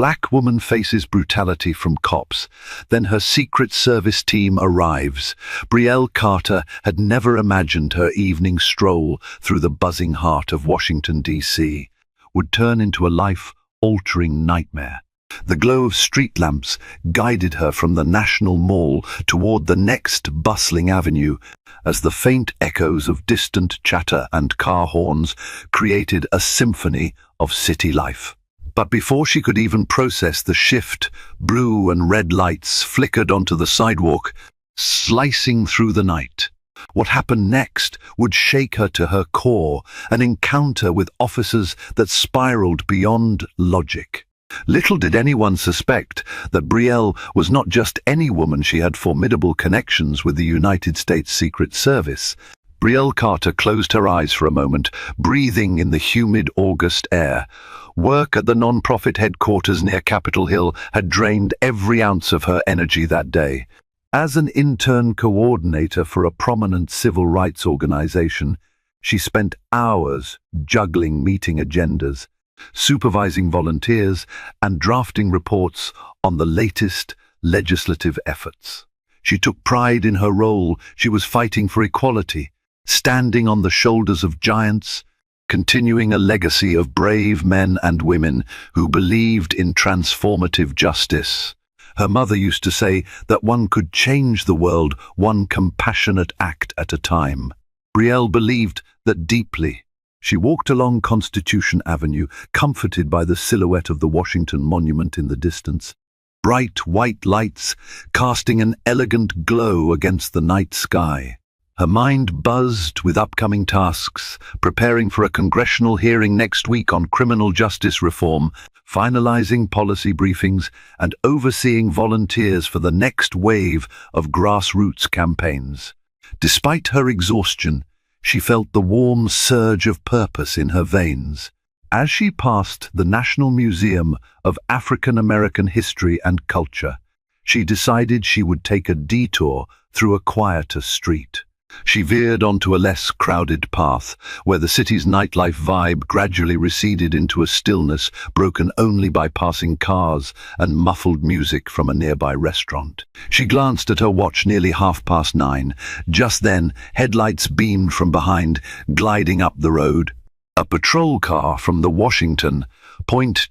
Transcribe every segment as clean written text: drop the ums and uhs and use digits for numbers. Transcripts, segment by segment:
Black woman faces brutality from cops. Then her Secret Service team arrives. Brielle Carter had never imagined her evening stroll through the buzzing heart of Washington, D.C. would turn into a life-altering nightmare. The glow of street lamps guided her from the National Mall toward the next bustling avenue, as the faint echoes of distant chatter and car horns created a symphony of city life. But before she could even process the shift, blue and red lights flickered onto the sidewalk, slicing through the night. What happened next would shake her to her core, an encounter with officers that spiraled beyond logic. Little did anyone suspect that Brielle was not just any woman. She had formidable connections with the United States Secret Service. Brielle Carter closed her eyes for a moment, breathing in the humid August air. Work at the non-profit headquarters near Capitol Hill had drained every ounce of her energy that day. As an intern coordinator for a prominent civil rights organization, she spent hours juggling meeting agendas, supervising volunteers, and drafting reports on the latest legislative efforts. She took pride in her role. She was fighting for equality, standing on the shoulders of giants, continuing a legacy of brave men and women who believed in transformative justice. Her mother used to say that one could change the world one compassionate act at a time. Brielle believed that deeply. She walked along Constitution Avenue, comforted by the silhouette of the Washington Monument in the distance. Bright white lights casting an elegant glow against the night sky. Her mind buzzed with upcoming tasks, preparing for a congressional hearing next week on criminal justice reform, finalizing policy briefings, and overseeing volunteers for the next wave of grassroots campaigns. Despite her exhaustion, she felt the warm surge of purpose in her veins. As she passed the National Museum of African American History and Culture, she decided she would take a detour through a quieter street. She veered onto a less crowded path, where the city's nightlife vibe gradually receded into a stillness broken only by passing cars and muffled music from a nearby restaurant. She glanced at her watch, nearly 9:30. Just then, headlights beamed from behind, gliding up the road. A patrol car from the Washington,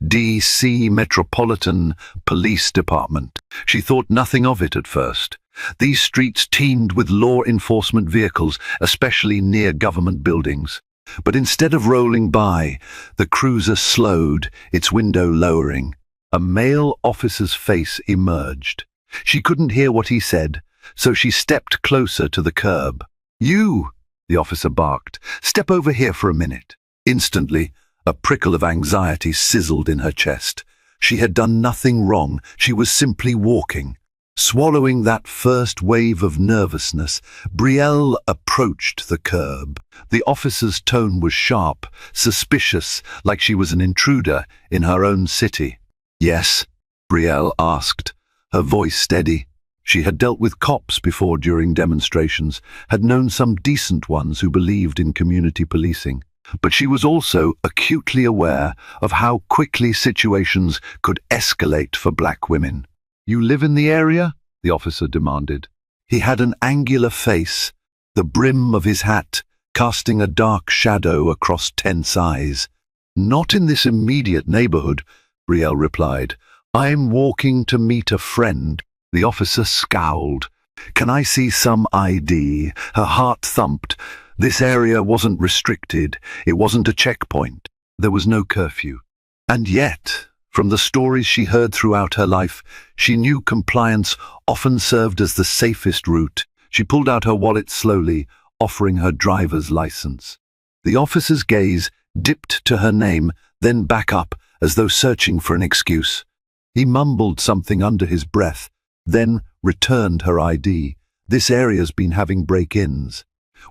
D.C. Metropolitan Police Department. She thought nothing of it at first. These streets teemed with law enforcement vehicles, especially near government buildings. But instead of rolling by, the cruiser slowed, its window lowering. A male officer's face emerged. She couldn't hear what he said, so she stepped closer to the curb. "You," the officer barked, "step over here for a minute." Instantly, a prickle of anxiety sizzled in her chest. She had done nothing wrong. She was simply walking. Swallowing that first wave of nervousness, Brielle approached the curb. The officer's tone was sharp, suspicious, like she was an intruder in her own city. "Yes?" Brielle asked, her voice steady. She had dealt with cops before during demonstrations, had known some decent ones who believed in community policing. But she was also acutely aware of how quickly situations could escalate for Black women. "You live in the area?" the officer demanded. He had an angular face, the brim of his hat casting a dark shadow across tense eyes. "Not in this immediate neighborhood," Brielle replied. "I'm walking to meet a friend." The officer scowled. "Can I see some ID?" Her heart thumped. This area wasn't restricted. It wasn't a checkpoint. There was no curfew. And yet, from the stories she heard throughout her life, she knew compliance often served as the safest route. She pulled out her wallet slowly, offering her driver's license. The officer's gaze dipped to her name, then back up, as though searching for an excuse. He mumbled something under his breath, then returned her ID. "This area's been having break-ins.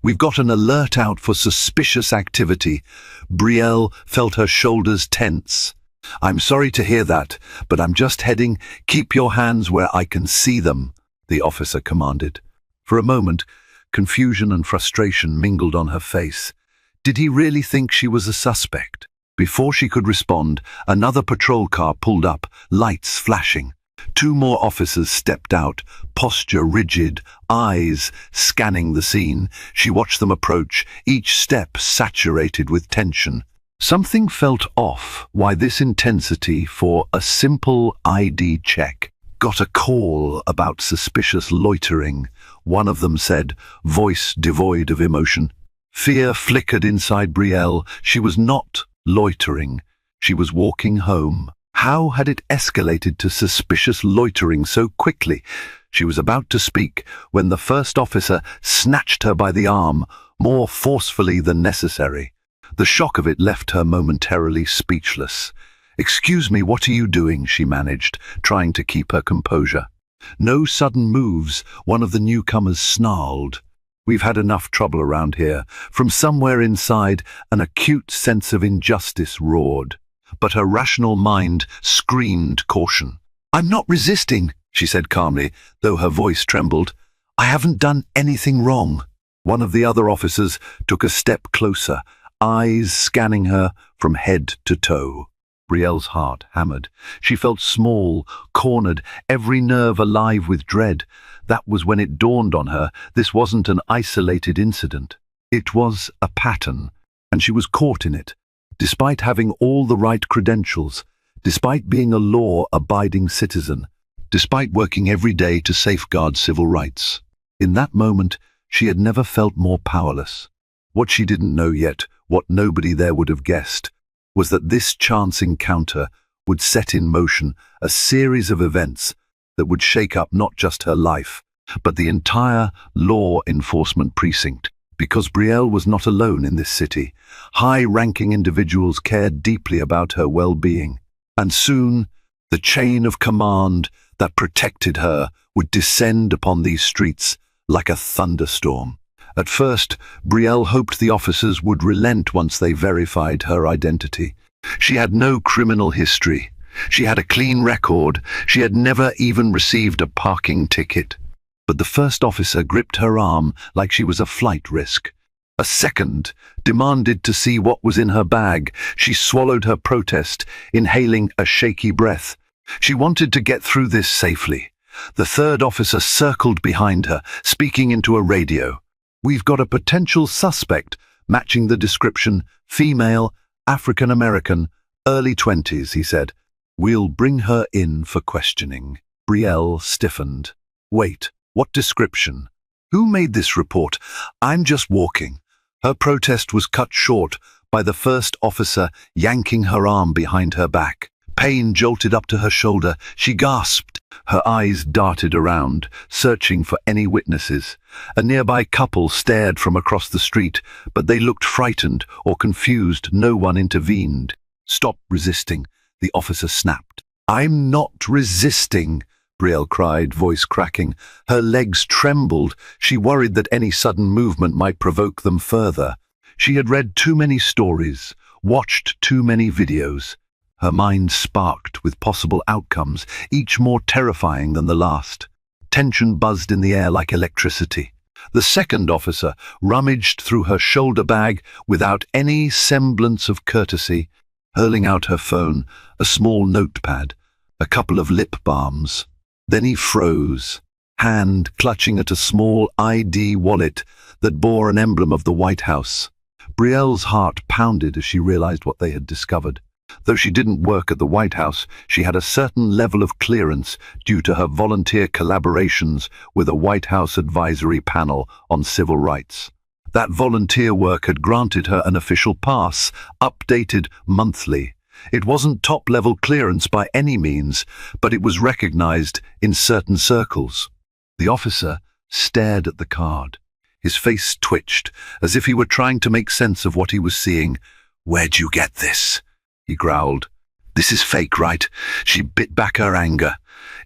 We've got an alert out for suspicious activity." Brielle felt her shoulders tense. "I'm sorry to hear that, but I'm just heading. Keep your hands where I can see them," the officer commanded. For a moment, confusion and frustration mingled on her face. Did he really think she was a suspect? Before she could respond, another patrol car pulled up, lights flashing. Two more officers stepped out, posture rigid, eyes scanning the scene. She watched them approach, each step saturated with tension. Something felt off. Why this intensity for a simple ID check? Got a call about suspicious loitering, one of them said, voice devoid of emotion. Fear flickered inside Brielle. She was not loitering. She was walking home. How had it escalated to suspicious loitering so quickly? She was about to speak when the first officer snatched her by the arm, more forcefully than necessary. The shock of it left her momentarily speechless. "Excuse me, what are you doing?" she managed, trying to keep her composure. "No sudden moves," one of the newcomers snarled. "We've had enough trouble around here." From somewhere inside, an acute sense of injustice roared. But her rational mind screamed caution. "I'm not resisting," she said calmly, though her voice trembled. "I haven't done anything wrong." One of the other officers took a step closer, eyes scanning her from head to toe. Brielle's heart hammered. She felt small, cornered, every nerve alive with dread. That was when it dawned on her this wasn't an isolated incident. It was a pattern, and she was caught in it. Despite having all the right credentials, despite being a law-abiding citizen, despite working every day to safeguard civil rights. In that moment, she had never felt more powerless. What she didn't know yet, what nobody there would have guessed, was that this chance encounter would set in motion a series of events that would shake up not just her life, but the entire law enforcement precinct. Because Brielle was not alone in this city, high-ranking individuals cared deeply about her well-being. And soon, the chain of command that protected her would descend upon these streets like a thunderstorm. At first, Brielle hoped the officers would relent once they verified her identity. She had no criminal history. She had a clean record. She had never even received a parking ticket. But the first officer gripped her arm like she was a flight risk. A second demanded to see what was in her bag. She swallowed her protest, inhaling a shaky breath. She wanted to get through this safely. The third officer circled behind her, speaking into a radio. "We've got a potential suspect, matching the description, female, African American, early 20s, he said. "We'll bring her in for questioning." Brielle stiffened. "Wait. What description? Who made this report? I'm just walking." Her protest was cut short by the first officer yanking her arm behind her back. Pain jolted up to her shoulder. She gasped. Her eyes darted around, searching for any witnesses. A nearby couple stared from across the street, but they looked frightened or confused. No one intervened. "Stop resisting," the officer snapped. "I'm not resisting," Brielle cried, voice cracking. Her legs trembled. She worried that any sudden movement might provoke them further. She had read too many stories, watched too many videos. Her mind sparked with possible outcomes, each more terrifying than the last. Tension buzzed in the air like electricity. The second officer rummaged through her shoulder bag without any semblance of courtesy, hurling out her phone, a small notepad, a couple of lip balms. Then he froze, hand clutching at a small ID wallet that bore an emblem of the White House. Brielle's heart pounded as she realized what they had discovered. Though she didn't work at the White House, she had a certain level of clearance due to her volunteer collaborations with a White House advisory panel on civil rights. That volunteer work had granted her an official pass, updated monthly. It wasn't top-level clearance by any means, but it was recognized in certain circles. The officer stared at the card. His face twitched, as if he were trying to make sense of what he was seeing. "Where'd you get this?" he growled. "This is fake, right?" She bit back her anger.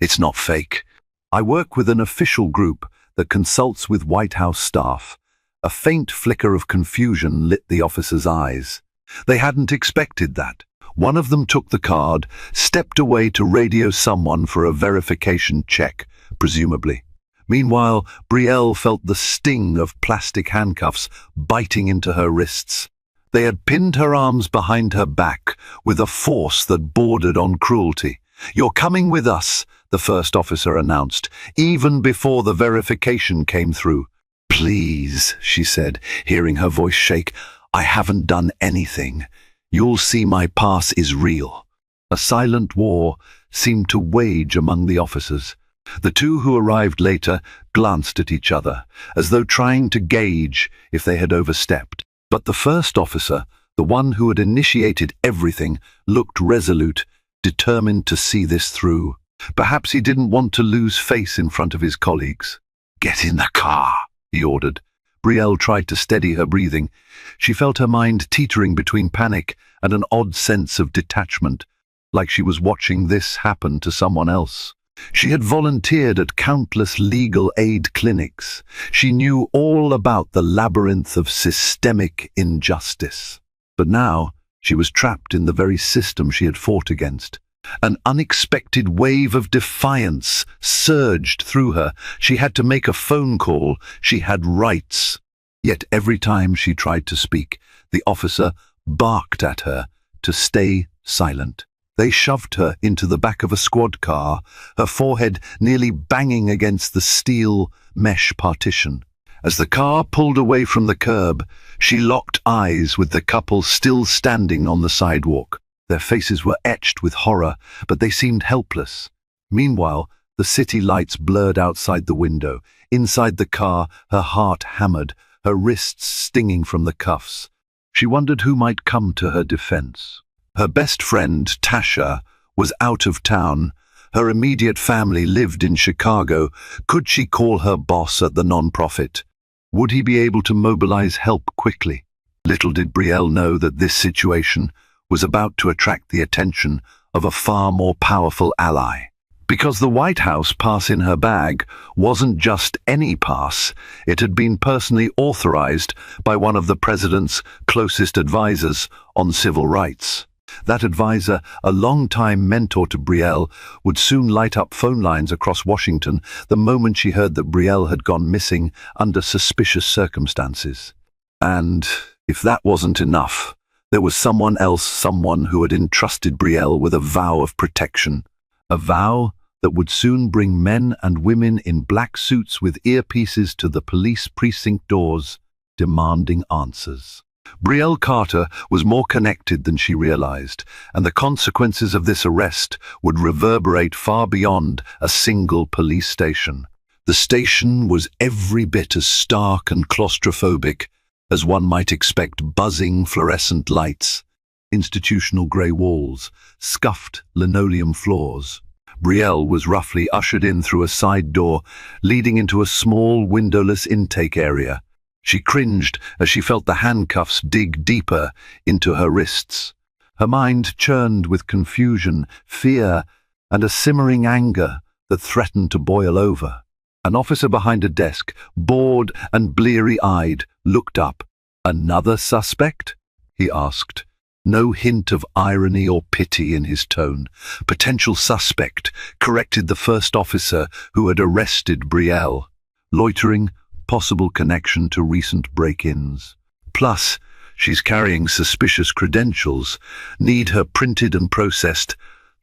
"It's not fake. I work with an official group that consults with White House staff." A faint flicker of confusion lit the officer's eyes. They hadn't expected that. One of them took the card, stepped away to radio someone for a verification check, presumably. Meanwhile, Brielle felt the sting of plastic handcuffs biting into her wrists. They had pinned her arms behind her back with a force that bordered on cruelty. "You're coming with us," the first officer announced, even before the verification came through. "Please," she said, hearing her voice shake, "I haven't done anything. You'll see my pass is real." A silent war seemed to wage among the officers. The two who arrived later glanced at each other, as though trying to gauge if they had overstepped. But the first officer, the one who had initiated everything, looked resolute, determined to see this through. Perhaps he didn't want to lose face in front of his colleagues. "Get in the car," he ordered. Brielle tried to steady her breathing. She felt her mind teetering between panic and an odd sense of detachment, like she was watching this happen to someone else. She had volunteered at countless legal aid clinics. She knew all about the labyrinth of systemic injustice. But now she was trapped in the very system she had fought against. An unexpected wave of defiance surged through her. She had to make a phone call. She had rights. Yet every time she tried to speak, the officer barked at her to stay silent. They shoved her into the back of a squad car, her forehead nearly banging against the steel mesh partition. As the car pulled away from the curb, she locked eyes with the couple still standing on the sidewalk. Their faces were etched with horror, but they seemed helpless. Meanwhile, the city lights blurred outside the window. Inside the car, her heart hammered, her wrists stinging from the cuffs. She wondered who might come to her defense. Her best friend, Tasha, was out of town. Her immediate family lived in Chicago. Could she call her boss at the nonprofit? Would he be able to mobilize help quickly? Little did Brielle know that this situation was about to attract the attention of a far more powerful ally. Because the White House pass in her bag wasn't just any pass, it had been personally authorized by one of the president's closest advisors on civil rights. That advisor, a long-time mentor to Brielle, would soon light up phone lines across Washington the moment she heard that Brielle had gone missing under suspicious circumstances. And if that wasn't enough, there was someone who had entrusted Brielle with a vow of protection, a vow that would soon bring men and women in black suits with earpieces to the police precinct doors, demanding answers. Brielle Carter was more connected than she realized, and the consequences of this arrest would reverberate far beyond a single police station. The station was every bit as stark and claustrophobic as one might expect: buzzing fluorescent lights, institutional grey walls, scuffed linoleum floors. Brielle was roughly ushered in through a side door leading into a small windowless intake area. She cringed as she felt the handcuffs dig deeper into her wrists. Her mind churned with confusion, fear, and a simmering anger that threatened to boil over. An officer behind a desk, bored and bleary-eyed, looked up. "Another suspect?" he asked. No hint of irony or pity in his tone. "Potential suspect," corrected the first officer who had arrested Brielle. "Loitering, possible connection to recent break-ins. Plus, she's carrying suspicious credentials. Need her printed and processed,"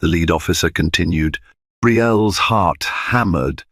the lead officer continued. Brielle's heart hammered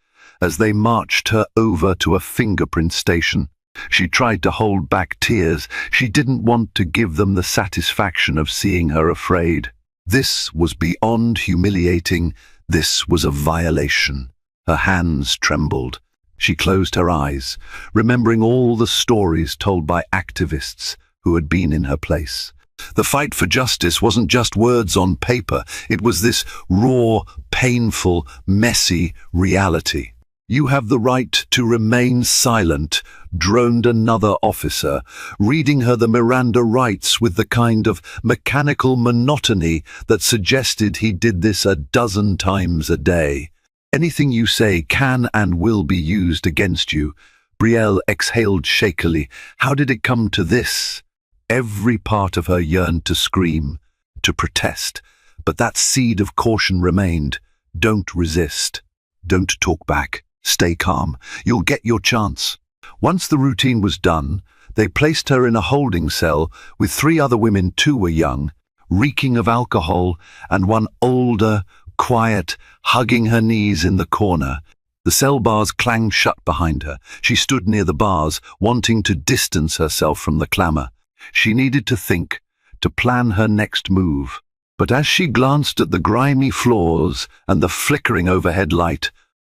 as they marched her over to a fingerprint station. She tried to hold back tears. She didn't want to give them the satisfaction of seeing her afraid. This was beyond humiliating. This was a violation. Her hands trembled. She closed her eyes, remembering all the stories told by activists who had been in her place. The fight for justice wasn't just words on paper. It was this raw, painful, messy reality. "You have the right to remain silent," droned another officer, reading her the Miranda rights with the kind of mechanical monotony that suggested he did this a dozen times a day. "Anything you say can and will be used against you." Brielle exhaled shakily. How did it come to this? Every part of her yearned to scream, to protest, but that seed of caution remained. Don't resist. Don't talk back. Stay calm. You'll get your chance. Once the routine was done, They placed her in a holding cell with 3 other women. 2 were young, reeking of alcohol, and one older, quiet, hugging her knees in the corner. The cell bars clanged shut behind her. She stood near the bars, wanting to distance herself from the clamor. She needed to think, to plan her next move. But as she glanced at the grimy floors and the flickering overhead light,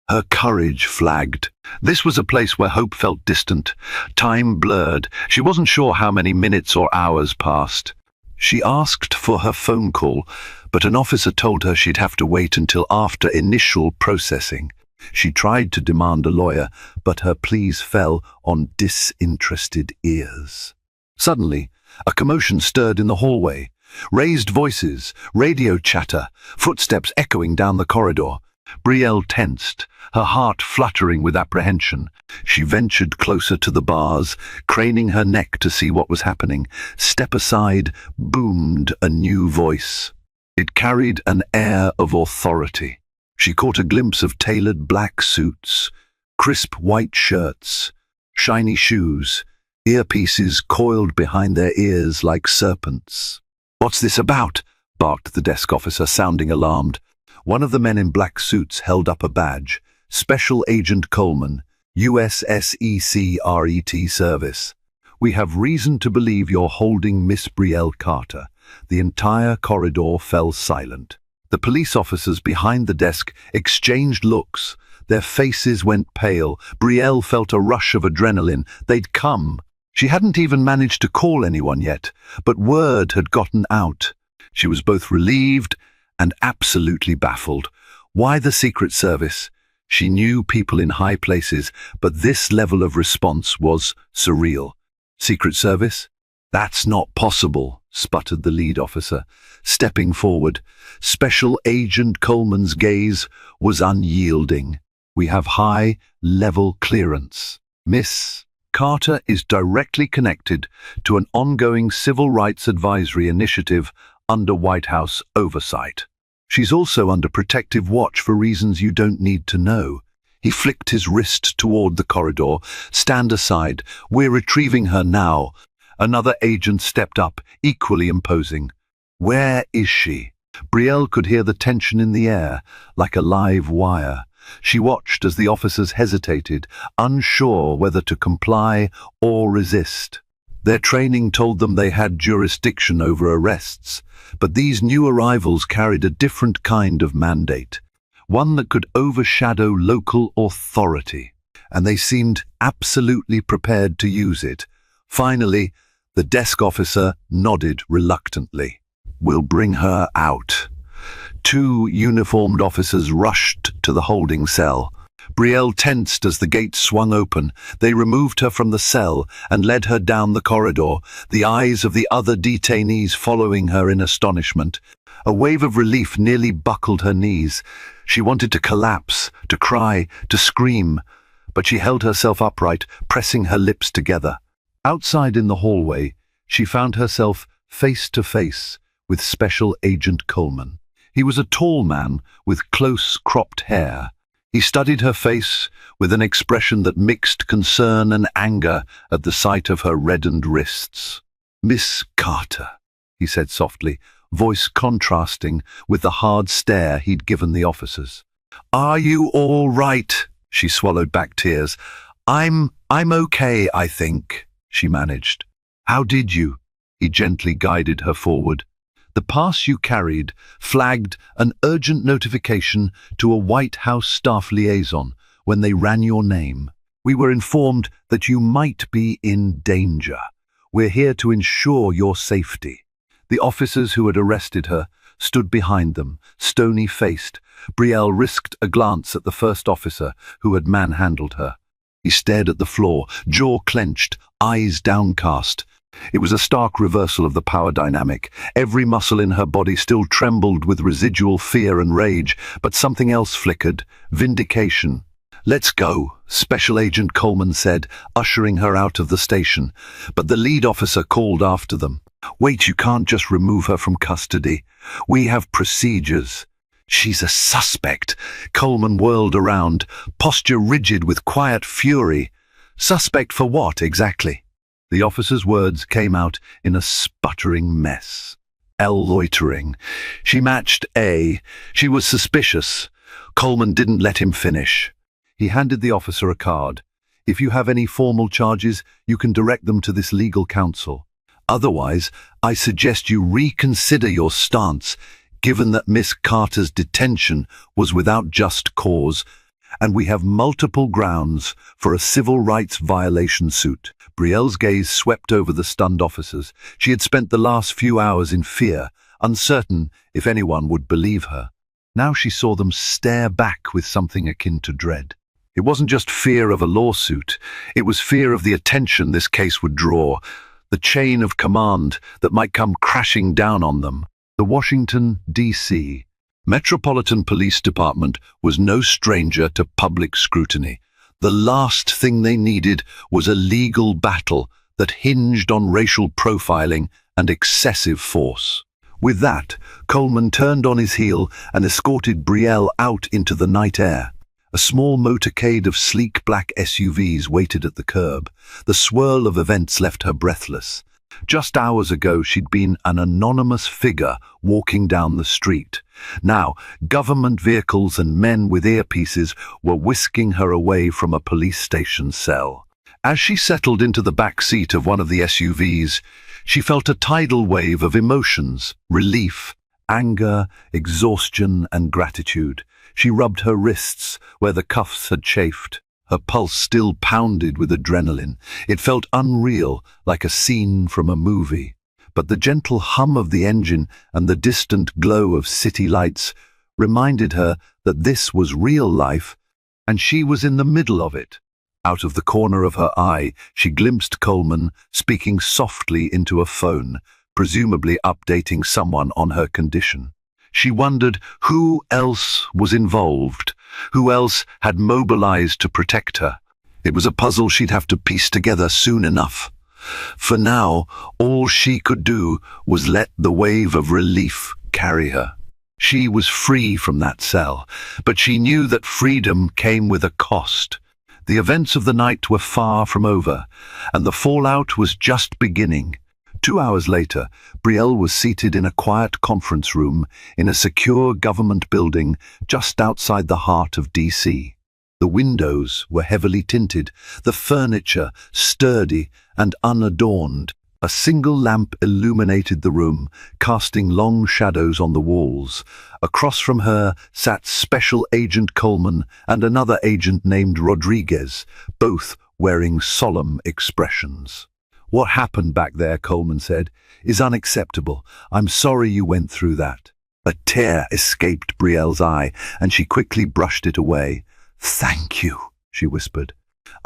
her courage flagged. This was a place where hope felt distant. Time blurred. She wasn't sure how many minutes or hours passed. She asked for her phone call, but an officer told her she'd have to wait until after initial processing. She tried to demand a lawyer, but her pleas fell on disinterested ears. Suddenly, a commotion stirred in the hallway. Raised voices, radio chatter, footsteps echoing down the corridor. Brielle tensed, her heart fluttering with apprehension. She ventured closer to the bars, craning her neck to see what was happening. "Step aside," boomed a new voice. It carried an air of authority. She caught a glimpse of tailored black suits, crisp white shirts, shiny shoes, earpieces coiled behind their ears like serpents. "What's this about?" barked the desk officer, sounding alarmed. One of the men in black suits held up a badge. "Special Agent Coleman, USSECRET Service. We have reason to believe you're holding Miss Brielle Carter." The entire corridor fell silent. The police officers behind the desk exchanged looks. Their faces went pale. Brielle felt a rush of adrenaline. They'd come. She hadn't even managed to call anyone yet, but word had gotten out. She was both relieved and absolutely baffled. Why the Secret Service? She knew people in high places, but this level of response was surreal. "Secret Service? That's not possible," sputtered the lead officer, stepping forward. Special Agent Coleman's gaze was unyielding. "We have high-level clearance. Miss Carter is directly connected to an ongoing civil rights advisory initiative under White House oversight. She's also under protective watch for reasons you don't need to know." He flicked his wrist toward the corridor. "Stand aside. We're retrieving her now." Another agent stepped up, equally imposing. "Where is she?" Brielle could hear the tension in the air, like a live wire. She watched as the officers hesitated, unsure whether to comply or resist. Their training told them they had jurisdiction over arrests, but these new arrivals carried a different kind of mandate, one that could overshadow local authority, and they seemed absolutely prepared to use it. Finally, the desk officer nodded reluctantly. "We'll bring her out." 2 uniformed officers rushed to the holding cell. Brielle tensed as the gate swung open. They removed her from the cell and led her down the corridor, the eyes of the other detainees following her in astonishment. A wave of relief nearly buckled her knees. She wanted to collapse, to cry, to scream, but she held herself upright, pressing her lips together. Outside in the hallway, she found herself face to face with Special Agent Coleman. He was a tall man with close cropped hair. He studied her face with an expression that mixed concern and anger at the sight of her reddened wrists. "Miss Carter," he said softly, voice contrasting with the hard stare he'd given the officers. "Are you all right?" She swallowed back tears. I'm okay, I think," she managed. "How did you?" He gently guided her forward. The pass you carried flagged an urgent notification to a White House staff liaison when they ran your name. "We were informed that you might be in danger. We're here to ensure your safety." The officers who had arrested her stood behind them, stony-faced. Brielle risked a glance at the first officer who had manhandled her. He stared at the floor, jaw clenched, eyes downcast. It was a stark reversal of the power dynamic. Every muscle in her body still trembled with residual fear and rage, but something else flickered: vindication. "Let's go," Special Agent Coleman said, ushering her out of the station. But the lead officer called after them. "Wait, you can't just remove her from custody. We have procedures." "She's a suspect." Coleman whirled around, posture rigid with quiet fury. "Suspect for what, exactly?" The officer's words came out in a sputtering mess. L loitering. She matched A. She was suspicious. Coleman didn't let him finish. He handed the officer a card. If you have any formal charges, you can direct them to this legal counsel. Otherwise, I suggest you reconsider your stance, given that Miss Carter's detention was without just cause, and we have multiple grounds for a civil rights violation suit. Brielle's gaze swept over the stunned officers. She had spent the last few hours in fear, uncertain if anyone would believe her. Now she saw them stare back with something akin to dread. It wasn't just fear of a lawsuit, it was fear of the attention this case would draw, the chain of command that might come crashing down on them. The Washington, D.C. Metropolitan Police Department was no stranger to public scrutiny. The last thing they needed was a legal battle that hinged on racial profiling and excessive force. With that, Coleman turned on his heel and escorted Brielle out into the night air. A small motorcade of sleek black SUVs waited at the curb. The swirl of events left her breathless. Just hours ago, she'd been an anonymous figure walking down the street. Now, government vehicles and men with earpieces were whisking her away from a police station cell. As she settled into the back seat of one of the SUVs, she felt a tidal wave of emotions: relief, anger, exhaustion, and gratitude. She rubbed her wrists where the cuffs had chafed. Her pulse still pounded with adrenaline. It felt unreal, like a scene from a movie. But the gentle hum of the engine and the distant glow of city lights reminded her that this was real life, and she was in the middle of it. Out of the corner of her eye, she glimpsed Coleman speaking softly into a phone, presumably updating someone on her condition. She wondered who else was involved, who else had mobilized to protect her. It was a puzzle she'd have to piece together soon enough. For now, all she could do was let the wave of relief carry her. She was free from that cell, but she knew that freedom came with a cost. The events of the night were far from over, and the fallout was just beginning. 2 hours later, Brielle was seated in a quiet conference room in a secure government building just outside the heart of D.C. The windows were heavily tinted, the furniture sturdy and unadorned. A single lamp illuminated the room, casting long shadows on the walls. Across from her sat Special Agent Coleman and another agent named Rodriguez, both wearing solemn expressions. "What happened back there," Coleman said, "is unacceptable. I'm sorry you went through that." A tear escaped Brielle's eye, and she quickly brushed it away. "Thank you," she whispered.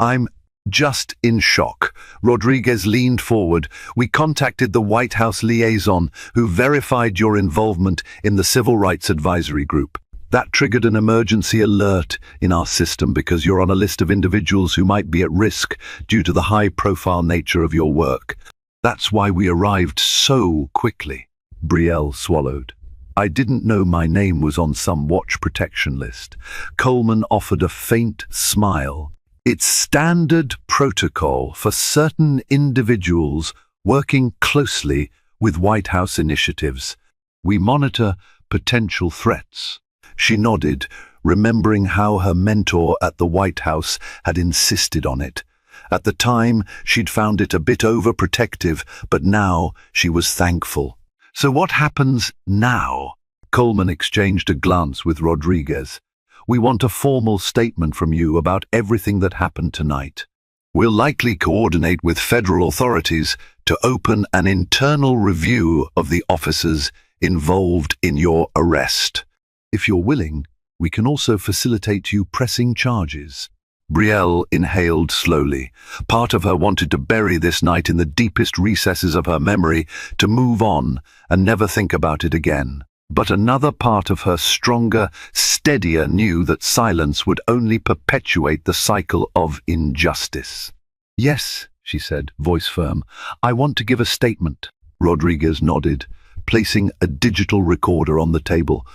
"I'm just in shock." Rodriguez leaned forward. "We contacted the White House liaison, who verified your involvement in the Civil Rights Advisory Group. That triggered an emergency alert in our system because you're on a list of individuals who might be at risk due to the high-profile nature of your work. That's why we arrived so quickly." Brielle swallowed. "I didn't know my name was on some watch protection list." Coleman offered a faint smile. "It's standard protocol for certain individuals working closely with White House initiatives. We monitor potential threats." She nodded, remembering how her mentor at the White House had insisted on it. At the time, she'd found it a bit overprotective, but now she was thankful. "So what happens now?" Coleman exchanged a glance with Rodriguez. "We want a formal statement from you about everything that happened tonight. We'll likely coordinate with federal authorities to open an internal review of the officers involved in your arrest. If you're willing, we can also facilitate you pressing charges." Brielle inhaled slowly. Part of her wanted to bury this night in the deepest recesses of her memory, to move on and never think about it again. But another part of her, stronger, steadier, knew that silence would only perpetuate the cycle of injustice. "Yes," she said, voice firm. "I want to give a statement." Rodriguez nodded, placing a digital recorder on the table.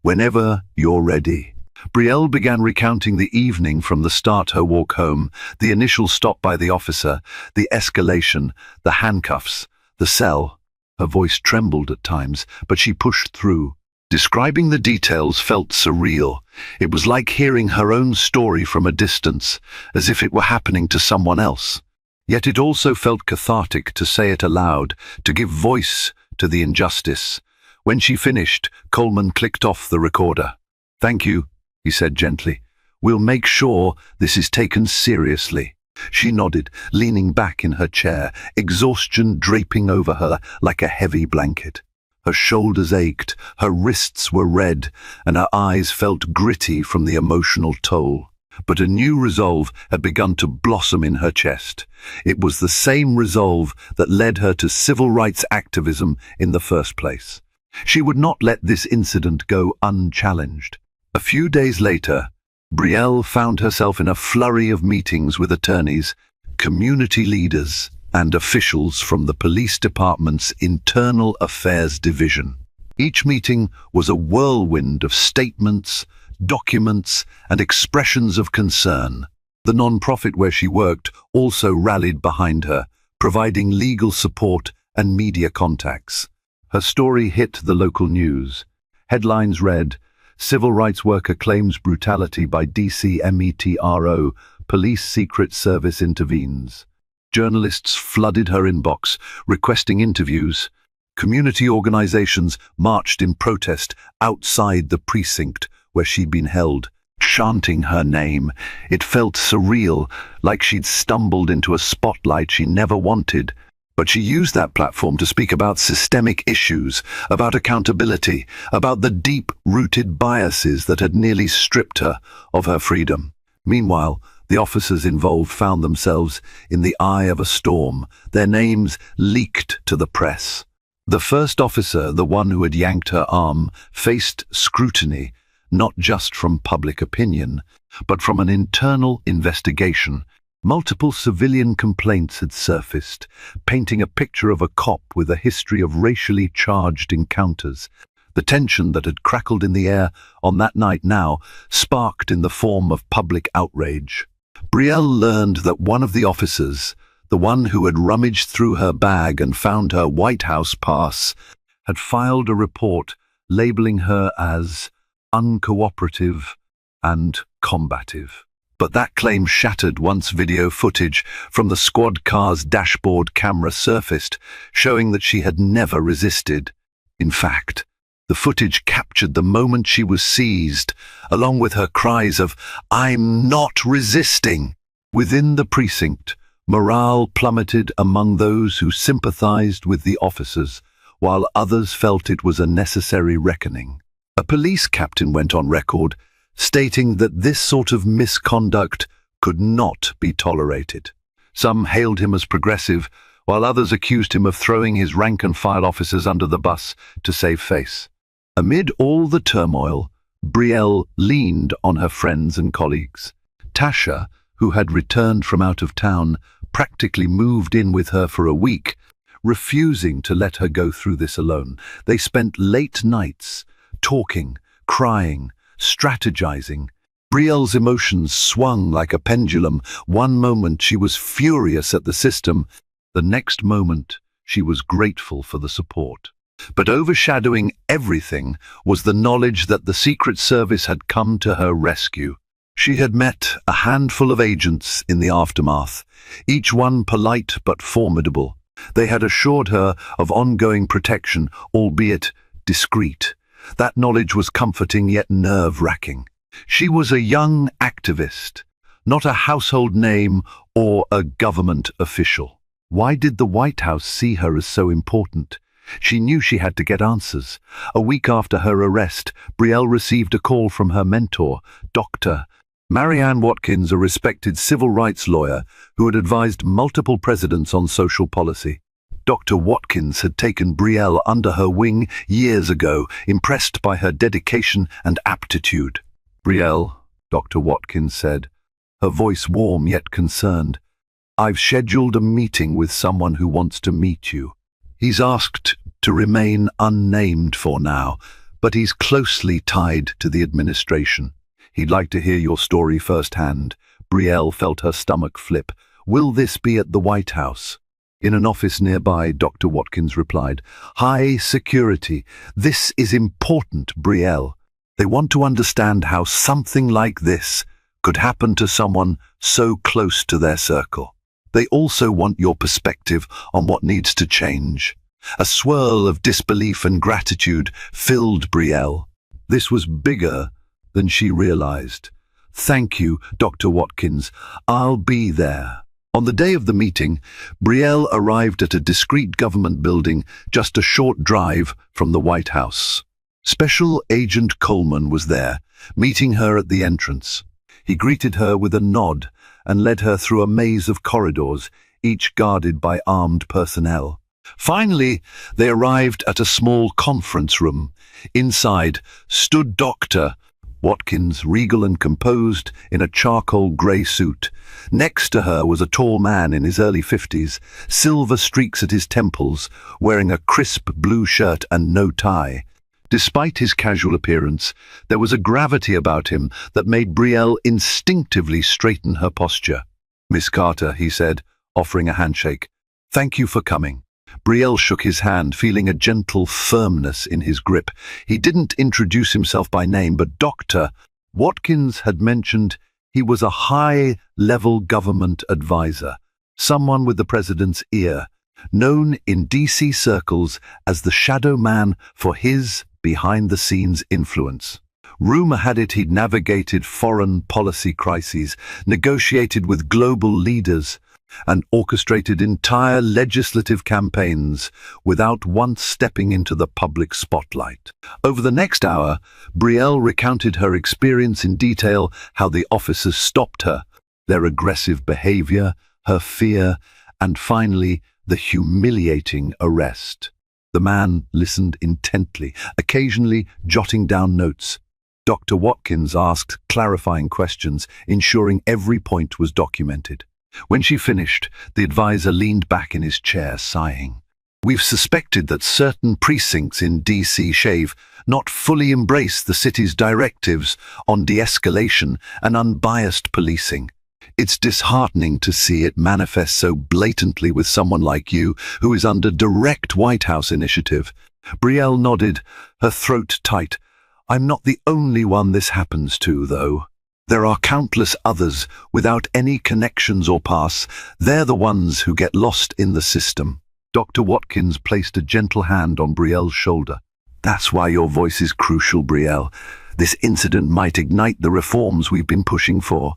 "Whenever you're ready." Brielle began recounting the evening from the start, her walk home, the initial stop by the officer, the escalation, the handcuffs, the cell. Her voice trembled at times, but she pushed through. Describing the details felt surreal. It was like hearing her own story from a distance, as if it were happening to someone else. Yet it also felt cathartic to say it aloud, to give voice to the injustice. When she finished, Coleman clicked off the recorder. "Thank you," he said gently. "We'll make sure this is taken seriously." She nodded, leaning back in her chair, exhaustion draping over her like a heavy blanket. Her shoulders ached, her wrists were red, and her eyes felt gritty from the emotional toll. But a new resolve had begun to blossom in her chest. It was the same resolve that led her to civil rights activism in the first place. She would not let this incident go unchallenged. A few days later, Brielle found herself in a flurry of meetings with attorneys, community leaders, and officials from the police department's Internal Affairs Division. Each meeting was a whirlwind of statements, documents, and expressions of concern. The non-profit where she worked also rallied behind her, providing legal support and media contacts. Her story hit the local news. Headlines read, "Civil rights worker claims brutality by DC METRO, Police Secret Service intervenes." Journalists flooded her inbox, requesting interviews. Community organizations marched in protest outside the precinct where she'd been held, chanting her name. It felt surreal, like she'd stumbled into a spotlight she never wanted. But she used that platform to speak about systemic issues, about accountability, about the deep-rooted biases that had nearly stripped her of her freedom. Meanwhile, the officers involved found themselves in the eye of a storm. Their names leaked to the press. The first officer, the one who had yanked her arm, faced scrutiny, not just from public opinion, but from an internal investigation. Multiple civilian complaints had surfaced, painting a picture of a cop with a history of racially charged encounters. The tension that had crackled in the air on that night now sparked in the form of public outrage. Brielle learned that one of the officers, the one who had rummaged through her bag and found her White House pass, had filed a report labeling her as uncooperative and combative. But that claim shattered once video footage from the squad car's dashboard camera surfaced, showing that she had never resisted. In fact, the footage captured the moment she was seized, along with her cries of, "I'm not resisting." Within the precinct, morale plummeted among those who sympathized with the officers, while others felt it was a necessary reckoning. A police captain went on record, stating that this sort of misconduct could not be tolerated. Some hailed him as progressive, while others accused him of throwing his rank-and-file officers under the bus to save face. Amid all the turmoil, Brielle leaned on her friends and colleagues. Tasha, who had returned from out of town, practically moved in with her for a week, refusing to let her go through this alone. They spent late nights, talking, crying, strategizing. Brielle's emotions swung like a pendulum. One moment she was furious at the system, the next moment she was grateful for the support. But overshadowing everything was the knowledge that the Secret Service had come to her rescue. She had met a handful of agents in the aftermath, each one polite but formidable. They had assured her of ongoing protection, albeit discreet. That knowledge was comforting yet nerve-wracking. She was a young activist, not a household name or a government official. Why did the White House see her as so important? She knew she had to get answers. A week after her arrest, Brielle received a call from her mentor, Dr. Marianne Watkins, a respected civil rights lawyer who had advised multiple presidents on social policy. Dr. Watkins had taken Brielle under her wing years ago, impressed by her dedication and aptitude. "Brielle," Dr. Watkins said, her voice warm yet concerned, "I've scheduled a meeting with someone who wants to meet you. He's asked to remain unnamed for now, but he's closely tied to the administration. He'd like to hear your story firsthand. Brielle felt her stomach flip. Will this be at the White House? In an office nearby, Dr. Watkins replied, High security. This is important, Brielle. They want to understand how something like this could happen to someone so close to their circle. They also want your perspective on what needs to change. A swirl of disbelief and gratitude filled Brielle. This was bigger than she realized. Thank you, Dr. Watkins. I'll be there. On the day of the meeting, Brielle arrived at a discreet government building just a short drive from the White House. Special Agent Coleman was there, meeting her at the entrance. He greeted her with a nod and led her through a maze of corridors, each guarded by armed personnel. Finally, they arrived at a small conference room. Inside stood Dr. Watkins, regal and composed, in a charcoal grey suit. Next to her was a tall man in his early 50s, silver streaks at his temples, wearing a crisp blue shirt and no tie. Despite his casual appearance, there was a gravity about him that made Brielle instinctively straighten her posture. Miss Carter, he said, offering a handshake. Thank you for coming. Brielle shook his hand, feeling a gentle firmness in his grip. He didn't introduce himself by name, but Dr. Watkins had mentioned he was a high-level government advisor, someone with the president's ear, known in D.C. circles as the shadow man for his behind-the-scenes influence. Rumor had it he'd navigated foreign policy crises, negotiated with global leaders, and orchestrated entire legislative campaigns without once stepping into the public spotlight. Over the next hour, Brielle recounted her experience in detail, how the officers stopped her, their aggressive behavior, her fear, and finally, the humiliating arrest. The man listened intently, occasionally jotting down notes. Dr. Watkins asked clarifying questions, ensuring every point was documented. When she finished, the advisor leaned back in his chair, sighing. We've suspected that certain precincts in D.C. shave not fully embrace the city's directives on de-escalation and unbiased policing. It's disheartening to see it manifest so blatantly with someone like you, who is under direct White House initiative. Brielle nodded, her throat tight. I'm not the only one this happens to, though. There are countless others without any connections or pass. They're the ones who get lost in the system. Dr. Watkins placed a gentle hand on Brielle's shoulder. That's why your voice is crucial, Brielle. This incident might ignite the reforms we've been pushing for.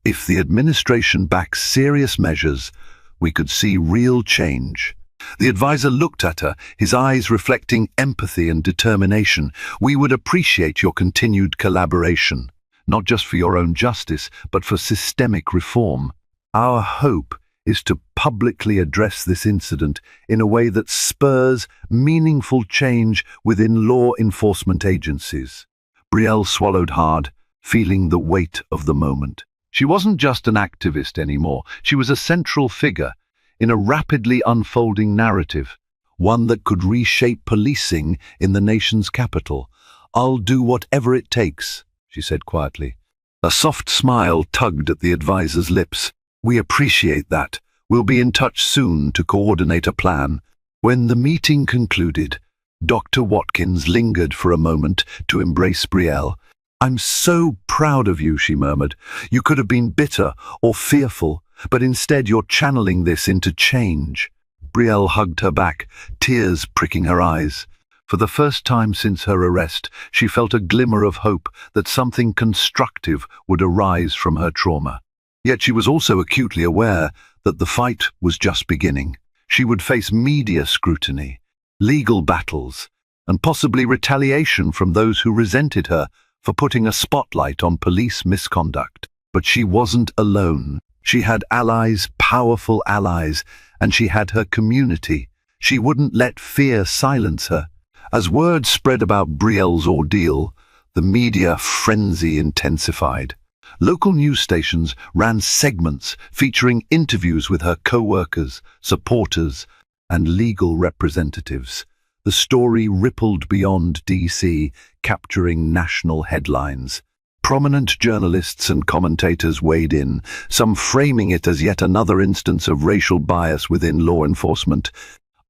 If the administration backs serious measures, we could see real change. The advisor looked at her, his eyes reflecting empathy and determination. We would appreciate your continued collaboration, not just for your own justice, but for systemic reform. Our hope is to publicly address this incident in a way that spurs meaningful change within law enforcement agencies. Brielle swallowed hard, feeling the weight of the moment. She wasn't just an activist anymore. She was a central figure in a rapidly unfolding narrative, one that could reshape policing in the nation's capital. I'll do whatever it takes, she said quietly. A soft smile tugged at the advisor's lips. We appreciate that. We'll be in touch soon to coordinate a plan. When the meeting concluded, Dr. Watkins lingered for a moment to embrace Brielle. I'm so proud of you, she murmured. You could have been bitter or fearful, but instead you're channeling this into change. Brielle hugged her back, tears pricking her eyes. For the first time since her arrest, she felt a glimmer of hope that something constructive would arise from her trauma. Yet she was also acutely aware that the fight was just beginning. She would face media scrutiny, legal battles, and possibly retaliation from those who resented her for putting a spotlight on police misconduct. But she wasn't alone. She had allies, powerful allies, and she had her community. She wouldn't let fear silence her. As word spread about Brielle's ordeal, the media frenzy intensified. Local news stations ran segments featuring interviews with her co-workers, supporters, and legal representatives. The story rippled beyond D.C., capturing national headlines. Prominent journalists and commentators weighed in, some framing it as yet another instance of racial bias within law enforcement,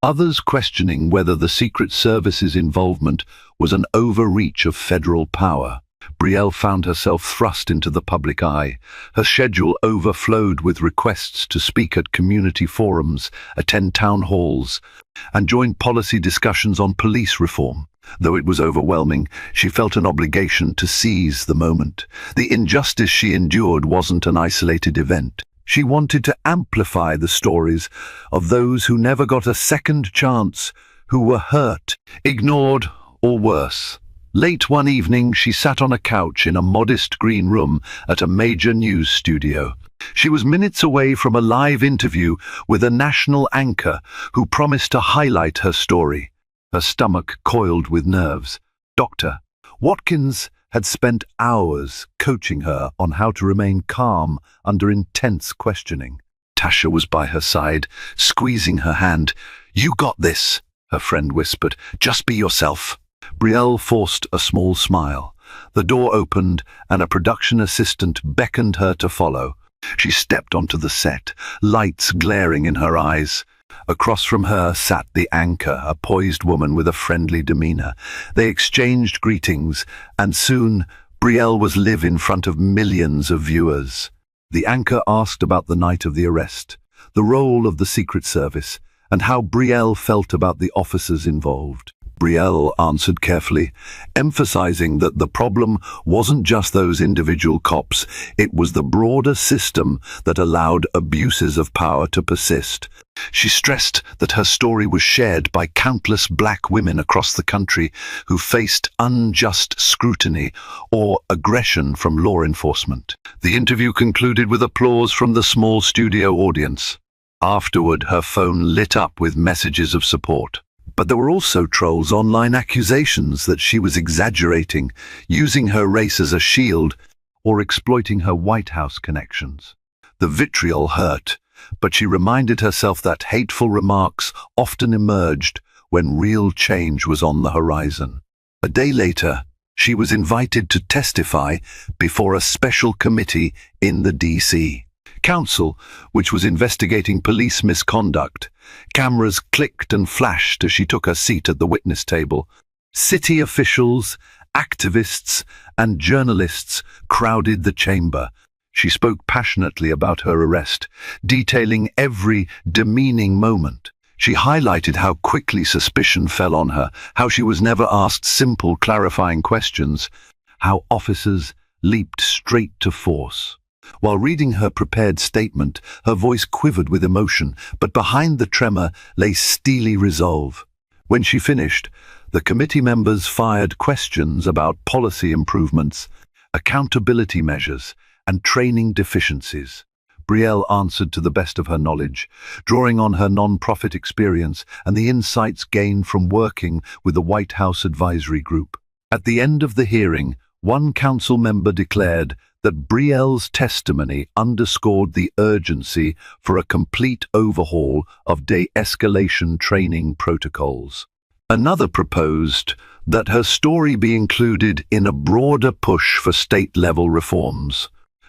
others questioning whether the Secret Service's involvement was an overreach of federal power. Brielle found herself thrust into the public eye. Her schedule overflowed with requests to speak at community forums, attend town halls, and join policy discussions on police reform. Though it was overwhelming, she felt an obligation to seize the moment. The injustice she endured wasn't an isolated event. She wanted to amplify the stories of those who never got a second chance, who were hurt, ignored, or worse. Late one evening, she sat on a couch in a modest green room at a major news studio. She was minutes away from a live interview with a national anchor who promised to highlight her story. Her stomach coiled with nerves. Dr. Watkins had spent hours coaching her on how to remain calm under intense questioning. Tasha was by her side, squeezing her hand. "You got this," her friend whispered. "Just be yourself." Brielle forced a small smile. The door opened, and a production assistant beckoned her to follow. She stepped onto the set, lights glaring in her eyes. Across from her sat the anchor, a poised woman with a friendly demeanor. They exchanged greetings, and soon Brielle was live in front of millions of viewers. The anchor asked about the night of the arrest, the role of the Secret Service, and how Brielle felt about the officers involved. Brielle answered carefully, emphasizing that the problem wasn't just those individual cops, it was the broader system that allowed abuses of power to persist. She stressed that her story was shared by countless black women across the country who faced unjust scrutiny or aggression from law enforcement. The interview concluded with applause from the small studio audience. Afterward, her phone lit up with messages of support. But there were also trolls, online accusations that she was exaggerating, using her race as a shield, or exploiting her White House connections. The vitriol hurt, but she reminded herself that hateful remarks often emerged when real change was on the horizon. A day later, she was invited to testify before a special committee in the D.C. Council, which was investigating police misconduct. Cameras clicked and flashed as she took her seat at the witness table. City officials, activists, and journalists crowded the chamber. She spoke passionately about her arrest, detailing every demeaning moment. She highlighted how quickly suspicion fell on her, how she was never asked simple, clarifying questions, how officers leaped straight to force. While reading her prepared statement, her voice quivered with emotion, but behind the tremor lay steely resolve. When she finished, the committee members fired questions about policy improvements, accountability measures, and training deficiencies. Brielle answered to the best of her knowledge, drawing on her non-profit experience and the insights gained from working with the White House Advisory Group. At the end of the hearing, one council member declared that Brielle's testimony underscored the urgency for a complete overhaul of de-escalation training protocols. Another proposed that her story be included in a broader push for state-level reforms.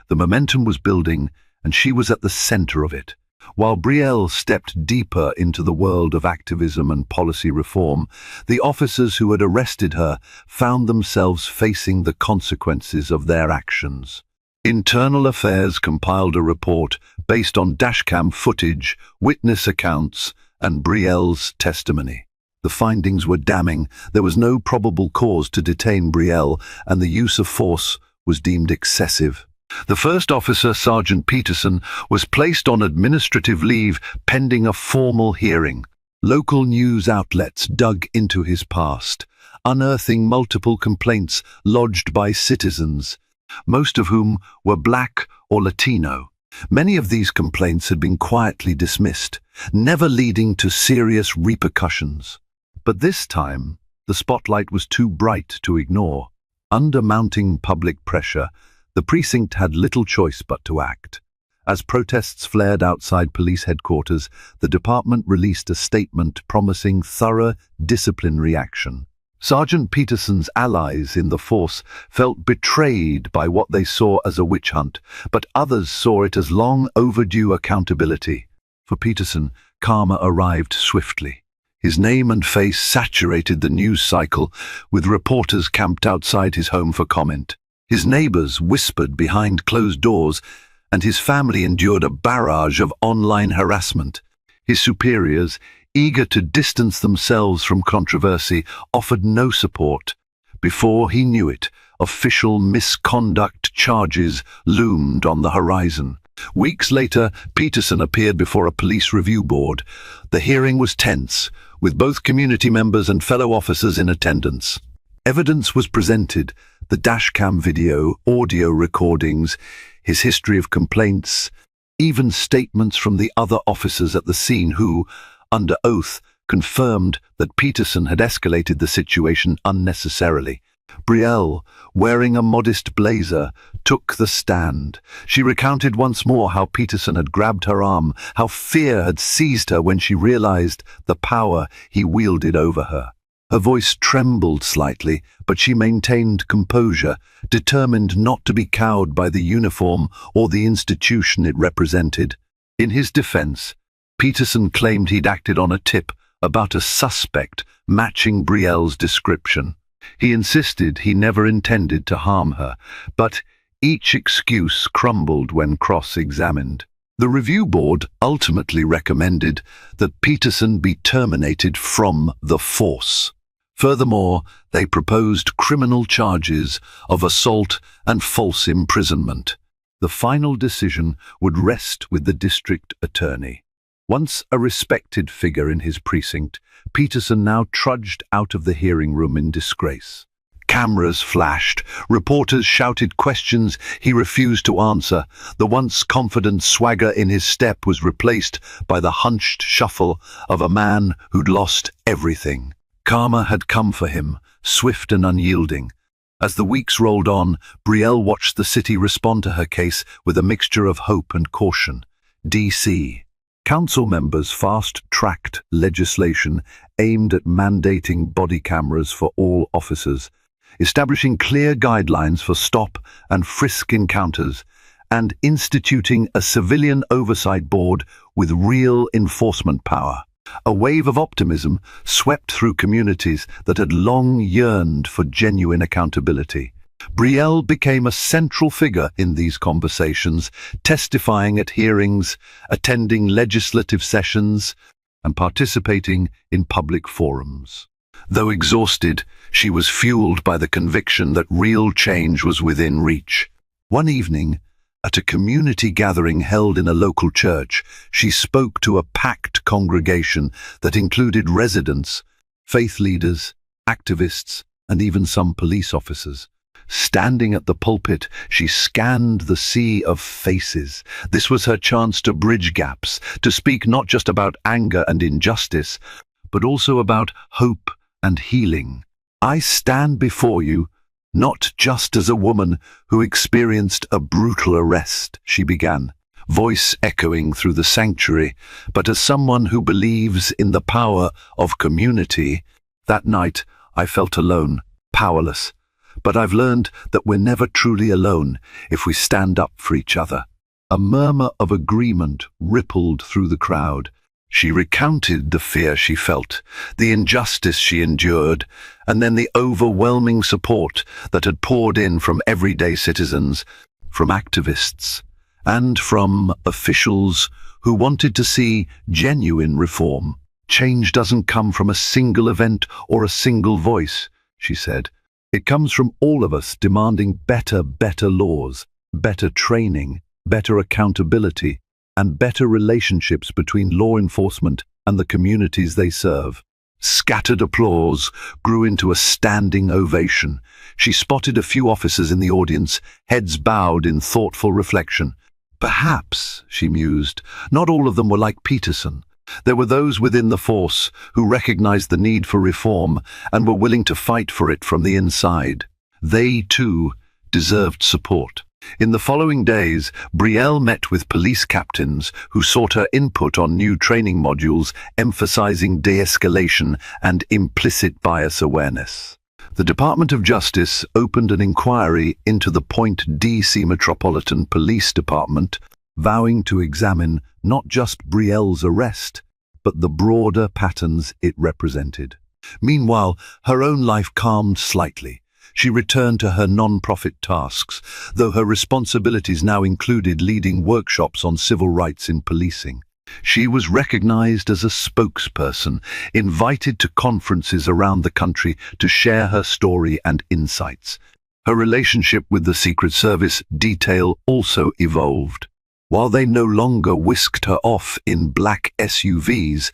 The momentum was building, and she was at the center of it. While Brielle stepped deeper into the world of activism and policy reform, the officers who had arrested her found themselves facing the consequences of their actions. Internal Affairs compiled a report based on dashcam footage, witness accounts, and Brielle's testimony. The findings were damning. There was no probable cause to detain Brielle, and the use of force was deemed excessive. The first officer, Sergeant Peterson, was placed on administrative leave pending a formal hearing. Local news outlets dug into his past, unearthing multiple complaints lodged by citizens, most of whom were Black or Latino. Many of these complaints had been quietly dismissed, never leading to serious repercussions. But this time, the spotlight was too bright to ignore. Under mounting public pressure, the precinct had little choice but to act. As protests flared outside police headquarters, the department released a statement promising thorough disciplinary action. Sergeant Peterson's allies in the force felt betrayed by what they saw as a witch hunt, but others saw it as long overdue accountability. For Peterson, karma arrived swiftly. His name and face saturated the news cycle, with reporters camped outside his home for comment. His neighbors whispered behind closed doors, and his family endured a barrage of online harassment. His superiors, eager to distance themselves from controversy, offered no support. Before he knew it, official misconduct charges loomed on the horizon. Weeks later, Peterson appeared before a police review board. The hearing was tense, with both community members and fellow officers in attendance. Evidence was presented: the dashcam video, audio recordings, his history of complaints, even statements from the other officers at the scene who, under oath, confirmed that Peterson had escalated the situation unnecessarily. Brielle, wearing a modest blazer, took the stand. She recounted once more how Peterson had grabbed her arm, how fear had seized her when she realized the power he wielded over her. Her voice trembled slightly, but she maintained composure, determined not to be cowed by the uniform or the institution it represented. In his defense, Peterson claimed he'd acted on a tip about a suspect matching Brielle's description. He insisted he never intended to harm her, but each excuse crumbled when cross-examined. The review board ultimately recommended that Peterson be terminated from the force. Furthermore, they proposed criminal charges of assault and false imprisonment. The final decision would rest with the district attorney. Once a respected figure in his precinct, Peterson now trudged out of the hearing room in disgrace. Cameras flashed, reporters shouted questions he refused to answer. The once confident swagger in his step was replaced by the hunched shuffle of a man who'd lost everything. Karma had come for him, swift and unyielding. As the weeks rolled on, Brielle watched the city respond to her case with a mixture of hope and caution. D.C. Council members fast-tracked legislation aimed at mandating body cameras for all officers, establishing clear guidelines for stop and frisk encounters, and instituting a civilian oversight board with real enforcement power. A wave of optimism swept through communities that had long yearned for genuine accountability. Brielle became a central figure in these conversations, testifying at hearings, attending legislative sessions, and participating in public forums. Though exhausted, she was fueled by the conviction that real change was within reach. One evening, at a community gathering held in a local church, she spoke to a packed congregation that included residents, faith leaders, activists, and even some police officers. Standing at the pulpit, she scanned the sea of faces. This was her chance to bridge gaps, to speak not just about anger and injustice, but also about hope and healing. I stand before you, not just as a woman who experienced a brutal arrest, she began, voice echoing through the sanctuary, but as someone who believes in the power of community. That night, I felt alone, powerless. But I've learned that we're never truly alone if we stand up for each other. A murmur of agreement rippled through the crowd. She recounted the fear she felt, the injustice she endured, and then the overwhelming support that had poured in from everyday citizens, from activists, and from officials who wanted to see genuine reform. Change doesn't come from a single event or a single voice, she said. It comes from all of us demanding better laws, better training, better accountability, and better relationships between law enforcement and the communities they serve. Scattered applause grew into a standing ovation. She spotted a few officers in the audience, heads bowed in thoughtful reflection. Perhaps, she mused, not all of them were like Peterson. There were those within the force who recognized the need for reform and were willing to fight for it from the inside. They, too, deserved support. In the following days, Brielle met with police captains who sought her input on new training modules emphasizing de-escalation and implicit bias awareness. The Department of Justice opened an inquiry into the Point DC Metropolitan Police Department, vowing to examine not just Brielle's arrest, but the broader patterns it represented. Meanwhile, her own life calmed slightly. She returned to her non-profit tasks, though her responsibilities now included leading workshops on civil rights in policing. She was recognized as a spokesperson, invited to conferences around the country to share her story and insights. Her relationship with the Secret Service detail also evolved. While they no longer whisked her off in black SUVs,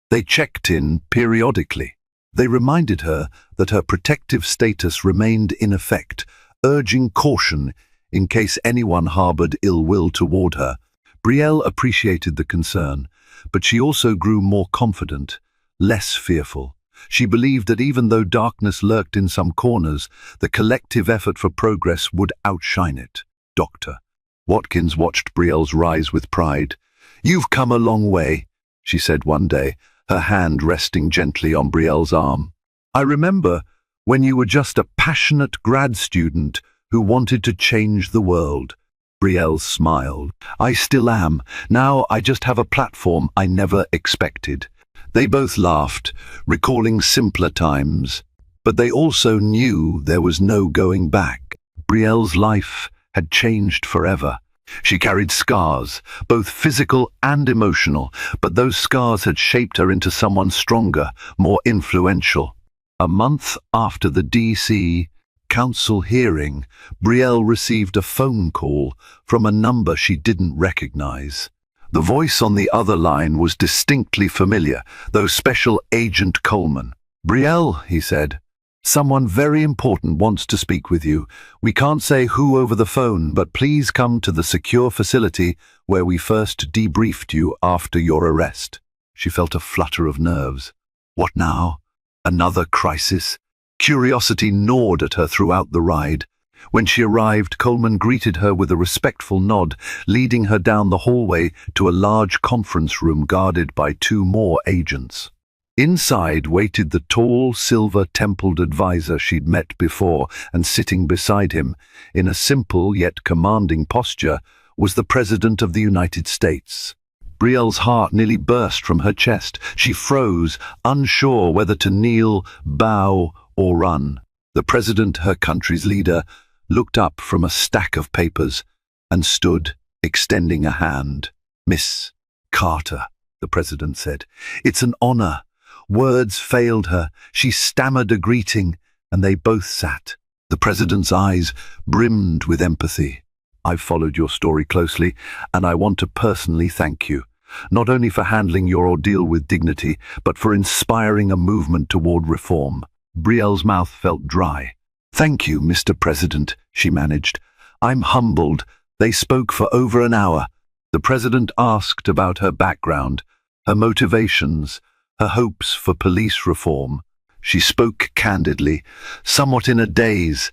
they checked in periodically. They reminded her that her protective status remained in effect, urging caution in case anyone harbored ill will toward her. Brielle appreciated the concern, but she also grew more confident, less fearful. She believed that even though darkness lurked in some corners, the collective effort for progress would outshine it. Dr. Watkins watched Brielle's rise with pride. "You've come a long way," she said one day, her hand resting gently on Brielle's arm. "I remember when you were just a passionate grad student who wanted to change the world." Brielle smiled. "I still am. Now I just have a platform I never expected." They both laughed, recalling simpler times, but they also knew there was no going back. Brielle's life had changed forever. She carried scars, both physical and emotional, but those scars had shaped her into someone stronger, more influential. A month after the DC Council hearing, Brielle received a phone call from a number she didn't recognize. The voice on the other line was distinctly familiar, though Special Agent Coleman. "Brielle," he said, "someone very important wants to speak with you. We can't say who over the phone, but please come to the secure facility where we first debriefed you after your arrest." She felt a flutter of nerves. What now? Another crisis? Curiosity gnawed at her throughout the ride. When she arrived, Coleman greeted her with a respectful nod, leading her down the hallway to a large conference room guarded by 2 more agents. Inside waited the tall, silver-templed advisor she'd met before, and sitting beside him, in a simple yet commanding posture, was the President of the United States. Brielle's heart nearly burst from her chest. She froze, unsure whether to kneel, bow, or run. The President, her country's leader, looked up from a stack of papers and stood, extending a hand. "Miss Carter," the President said, "it's an honor." Words failed her. She stammered a greeting, and they both sat. The President's eyes brimmed with empathy. "I've followed your story closely, and I want to personally thank you, not only for handling your ordeal with dignity, but for inspiring a movement toward reform." Brielle's mouth felt dry. "Thank you, Mr. President," she managed. "I'm humbled." They spoke for over an hour. The President asked about her background, her motivations, her hopes for police reform. She spoke candidly, somewhat in a daze,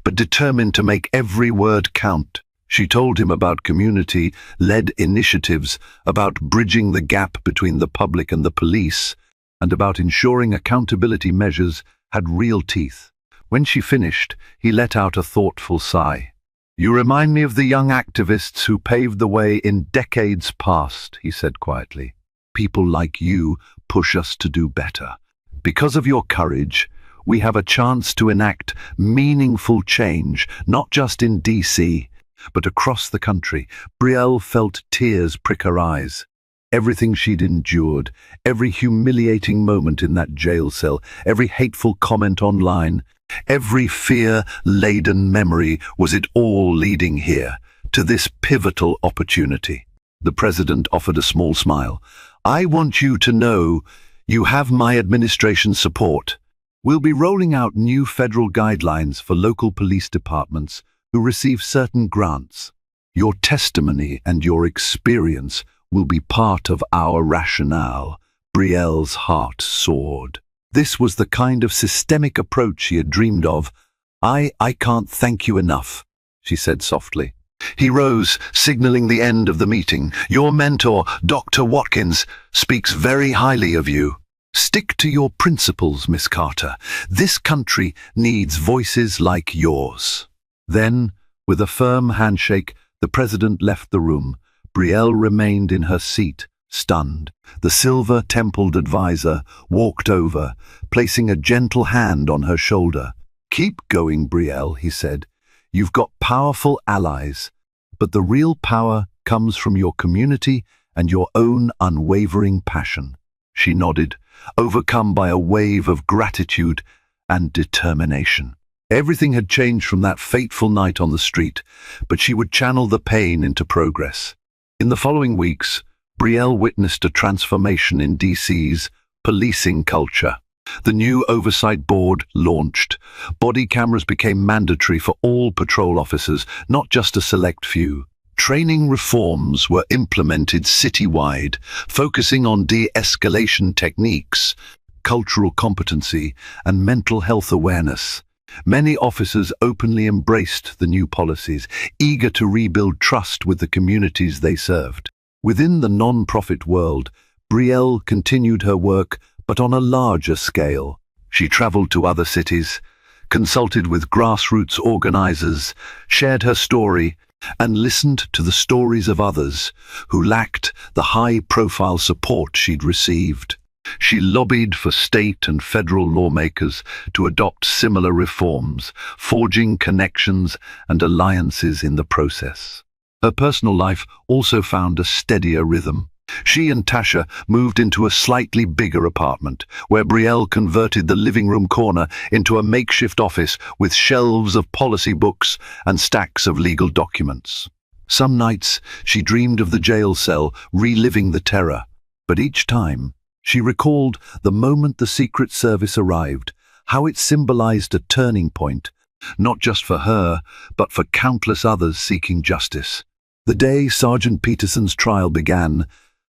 but determined to make every word count. She told him about community-led initiatives, about bridging the gap between the public and the police, and about ensuring accountability measures had real teeth. When she finished, he let out a thoughtful sigh. "You remind me of the young activists who paved the way in decades past," he said quietly. "People like you push us to do better. Because of your courage, we have a chance to enact meaningful change, not just in DC, but across the country." Brielle felt tears prick her eyes. Everything she'd endured, every humiliating moment in that jail cell, every hateful comment online, every fear-laden memory, was it all leading here, to this pivotal opportunity? The President offered a small smile. "I want you to know you have my administration's support. We'll be rolling out new federal guidelines for local police departments who receive certain grants. Your testimony and your experience will be part of our rationale." Brielle's heart soared. This was the kind of systemic approach she had dreamed of. I can't thank you enough," she said softly. He rose, signaling the end of the meeting. "Your mentor, Dr. Watkins, speaks very highly of you. Stick to your principles, Miss Carter. This country needs voices like yours." Then, with a firm handshake, the president left the room. Brielle remained in her seat, stunned. The silver-templed advisor walked over, placing a gentle hand on her shoulder. "Keep going, Brielle," he said. "You've got powerful allies, but the real power comes from your community and your own unwavering passion." She nodded, overcome by a wave of gratitude and determination. Everything had changed from that fateful night on the street, but she would channel the pain into progress. In the following weeks, Brielle witnessed a transformation in DC's policing culture. The new oversight board launched. Body cameras became mandatory for all patrol officers, not just a select few. Training reforms were implemented citywide, focusing on de-escalation techniques, cultural competency, and mental health awareness. Many officers openly embraced the new policies, eager to rebuild trust with the communities they served. Within the non-profit world, Brielle continued her work, but on a larger scale. She traveled to other cities, consulted with grassroots organizers, shared her story, and listened to the stories of others who lacked the high-profile support she'd received. She lobbied for state and federal lawmakers to adopt similar reforms, forging connections and alliances in the process. Her personal life also found a steadier rhythm. She and Tasha moved into a slightly bigger apartment, where Brielle converted the living room corner into a makeshift office with shelves of policy books and stacks of legal documents. Some nights she dreamed of the jail cell, reliving the terror, but each time she recalled the moment the Secret Service arrived, how it symbolized a turning point, not just for her, but for countless others seeking justice. The day Sergeant Peterson's trial began,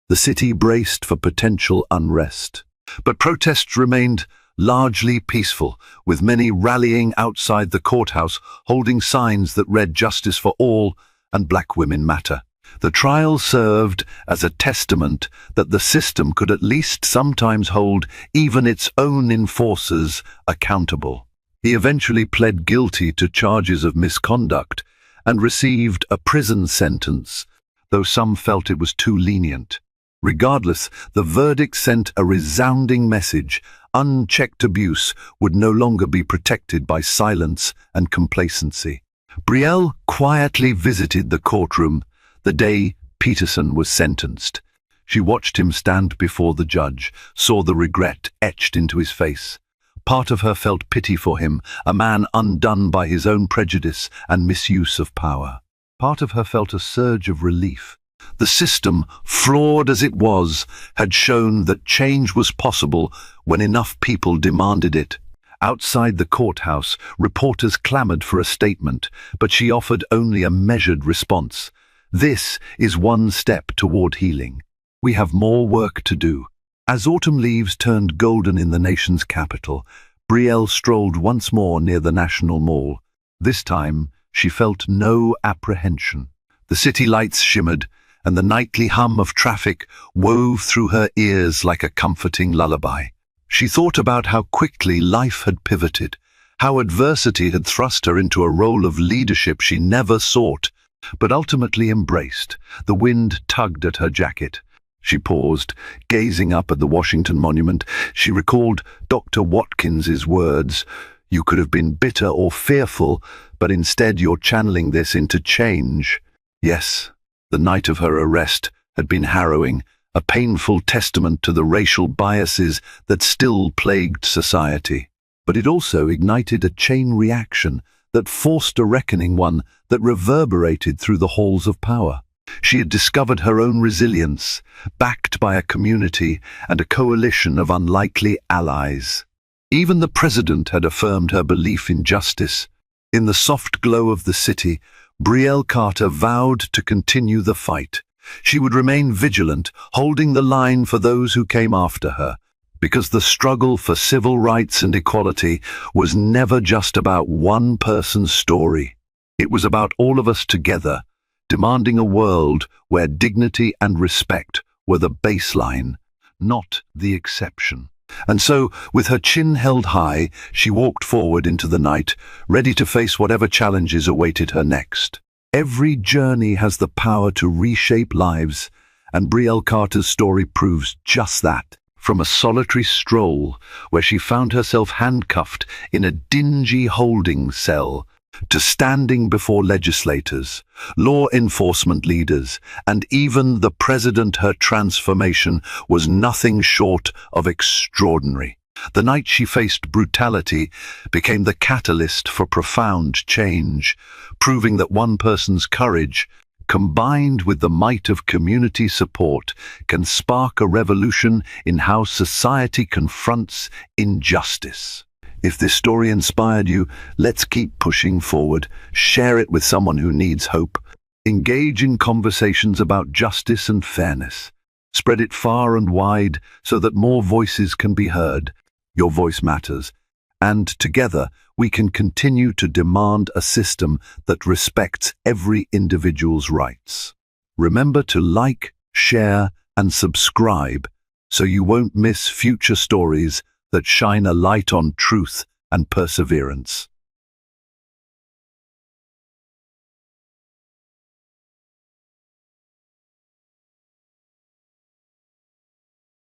the city braced for potential unrest. But protests remained largely peaceful, with many rallying outside the courthouse, holding signs that read "Justice for All" and "Black Women Matter." The trial served as a testament that the system could at least sometimes hold even its own enforcers accountable. He eventually pled guilty to charges of misconduct and received a prison sentence, though some felt it was too lenient. Regardless, the verdict sent a resounding message. Unchecked abuse would no longer be protected by silence and complacency. Brielle quietly visited the courtroom the day Peterson was sentenced. She watched him stand before the judge, saw the regret etched into his face. Part of her felt pity for him, a man undone by his own prejudice and misuse of power. Part of her felt a surge of relief. The system, flawed as it was, had shown that change was possible when enough people demanded it. Outside the courthouse, reporters clamored for a statement, but she offered only a measured response. "This is one step toward healing. We have more work to do." As autumn leaves turned golden in the nation's capital, Brielle strolled once more near the National Mall. This time, she felt no apprehension. The city lights shimmered, and the nightly hum of traffic wove through her ears like a comforting lullaby. She thought about how quickly life had pivoted, how adversity had thrust her into a role of leadership she never sought, but ultimately embraced. The wind tugged at her jacket. She paused, gazing up at the Washington Monument. She recalled Dr. Watkins's words, "You could have been bitter or fearful, but instead you're channeling this into change." Yes, the night of her arrest had been harrowing, a painful testament to the racial biases that still plagued society. But it also ignited a chain reaction that forced a reckoning, one that reverberated through the halls of power. She had discovered her own resilience, backed by a community and a coalition of unlikely allies. Even the president had affirmed her belief in justice. In the soft glow of the city, Brielle Carter vowed to continue the fight. She would remain vigilant, holding the line for those who came after her, because the struggle for civil rights and equality was never just about one person's story. It was about all of us together, demanding a world where dignity and respect were the baseline, not the exception. And so, with her chin held high, she walked forward into the night, ready to face whatever challenges awaited her next. Every journey has the power to reshape lives, and Brielle Carter's story proves just that. From a solitary stroll, where she found herself handcuffed in a dingy holding cell, to standing before legislators, law enforcement leaders, and even the president, her transformation was nothing short of extraordinary. The night she faced brutality became the catalyst for profound change, proving that one person's courage, combined with the might of community support, can spark a revolution in how society confronts injustice. If this story inspired you, let's keep pushing forward. Share it with someone who needs hope. Engage in conversations about justice and fairness. Spread it far and wide so that more voices can be heard. Your voice matters. And together, we can continue to demand a system that respects every individual's rights. Remember to like, share, and subscribe so you won't miss future stories that shine a light on truth and perseverance.